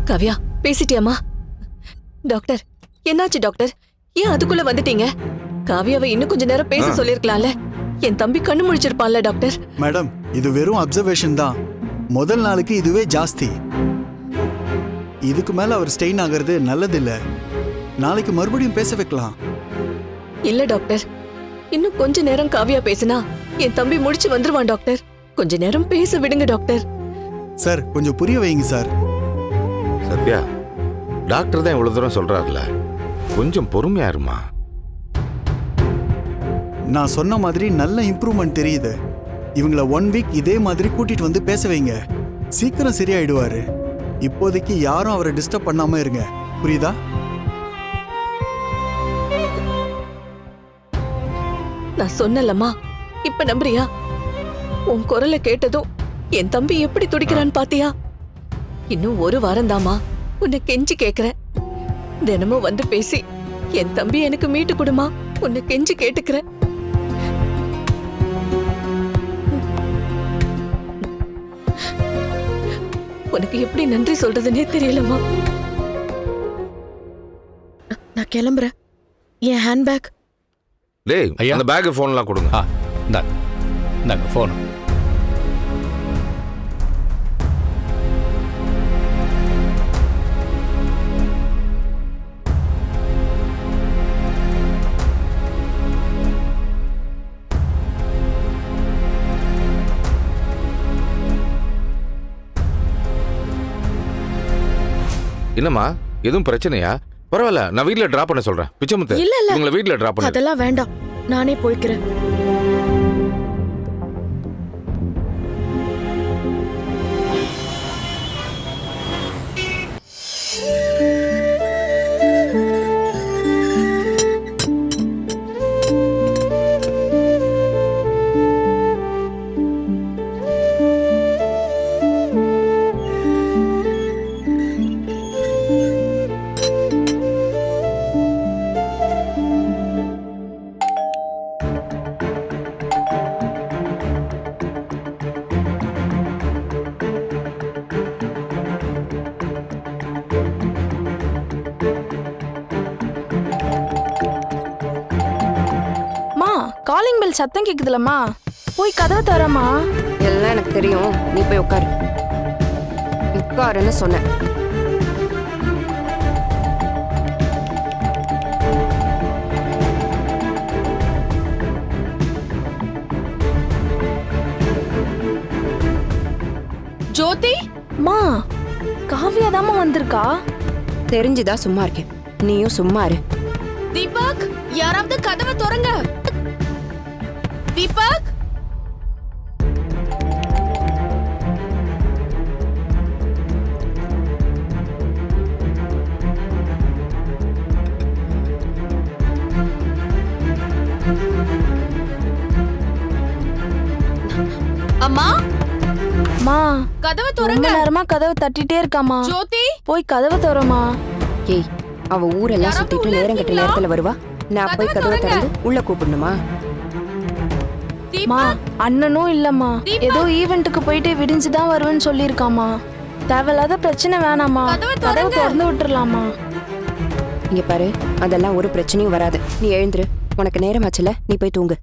Kavya பேசிட்டியாமா? Doctor என்னாச்சு doctor? ஏன் அதுக்குள்ள வந்துட்டீங்க? காவ்யாவை இன்னும் கொஞ்ச நேரம் பேச சொல்லிருக்கலாம்ல. என் தம்பி கண்ணு முழிச்சிருப்பான்ல டாக்டர். மேடம், இது வெறும் அப்சர்வேஷன் தான். முதல் நாளுக்கு இதுவே ஜாஸ்தி. இதுக்கு மேல அவர் ஸ்டெயின் ஆகிறது நல்லதில்ல. நாளைக்கு மறுபடியும் பேச வைக்கலாம். இல்ல டாக்டர், இன்னும் கொஞ்ச நேரம் காவ்யா பேசினா என் தம்பி முடிச்சு வந்துருவான் டாக்டர். கொஞ்ச நேரம் பேச விடுங்க டாக்டர். சார் கொஞ்சம் புரிய வைங்க சார். சத்யா, டாக்டர் தான் இவ்வளவு தூரம் சொல்றாருல, கொஞ்சம் பொறுமையா இருமா. நான் சொன்ன மாதிரி நல்ல இம்ப்ரூவ்மெண்ட் தெரியுது. இவங்கள 1 வீக் இதே மாதிரி கூட்டிட்டு வந்து பேச வைங்க. சீக்கிரம் சரியாயிடுவாரு. இப்போதைக்கு யாரும் அவரை டிஸ்டர்ப் பண்ணாம இருங்க. புரியுதா? நான் சொன்னலம்மா, இப்ப நம்புறியா? உன் குரலை கேட்டதும் என் தம்பி எப்படி துடிக்கிறான்னு பாத்தியா? இன்னும் 1 வாரம் தாமா, உன்னை கெஞ்சி கேக்குறேன். தினமும் வந்து பேசி என் தம்பி எனக்கு மீட்டு கொடுமா, உன்னை கெஞ்சி கேட்டுக்கிறேன். உனக்கு எப்படி நன்றி சொல்றதுன்னே தெரியலமா. நான் கிளம்புறேன். என் ஹேண்ட்பேக். டேய், அந்த பேக் போன்லாம் கொடுங்க. இந்தாங்க போன். என்னம்மா, எதுவும் பிரச்சனையா? பரவாயில்ல, நான் வீட்ல டிராப் பண்ண சொல்றேன். பிச்சமுத்து, இல்ல இல்ல, உங்களை வீட்ல டிராப் பண்ணு. அதெல்லாம் வேண்டாம், நானே போய்க்கிறேன். காலிங் பெல் சத்தம் கேக்குதுலம்மா, போய் கதவை தரமா. எல்லாம் எனக்கு தெரியும், நீ போய் உட்காரு. உட்காருன்னு சொன்னேன். ஜோதி மா, காவியா தாமா வந்திருக்கா. தெரிஞ்சுதான் சும்மா இருக்கேன், நீயும் சும்மா இரு. தீபக், யாராவது கதவை திறங்க. தீபக், அம்மா மா கதவை திறங்க. நேரமா கதவை தட்டிட்டே இருக்காமா. ஜோதி, போய் கதவை திறமா. ஏய், அவ ஊரெல்லாம் சுத்திட்டு நேரங்கட்ட நேரத்துல வருவா. நான் போய் கதவை திறந்து உள்ள கூப்பிடணுமா? மா, அண்ணனும் இல்லம்மா, ஏதோ ஈவென்ட்டுக்கு போயிட்டு விடிஞ்சுதான் வருவேன்னு சொல்லிருக்காமா. தேவையில்லாத பிரச்சனை வேணாமா, கதவை திறந்து விட்டுறலாமா. இங்க பாரு, அதெல்லாம் ஒரு பிரச்சனையும் வராது. நீ எழுந்துரு, உனக்கு நேரம் ஆச்சுல, நீ போய் தூங்கு.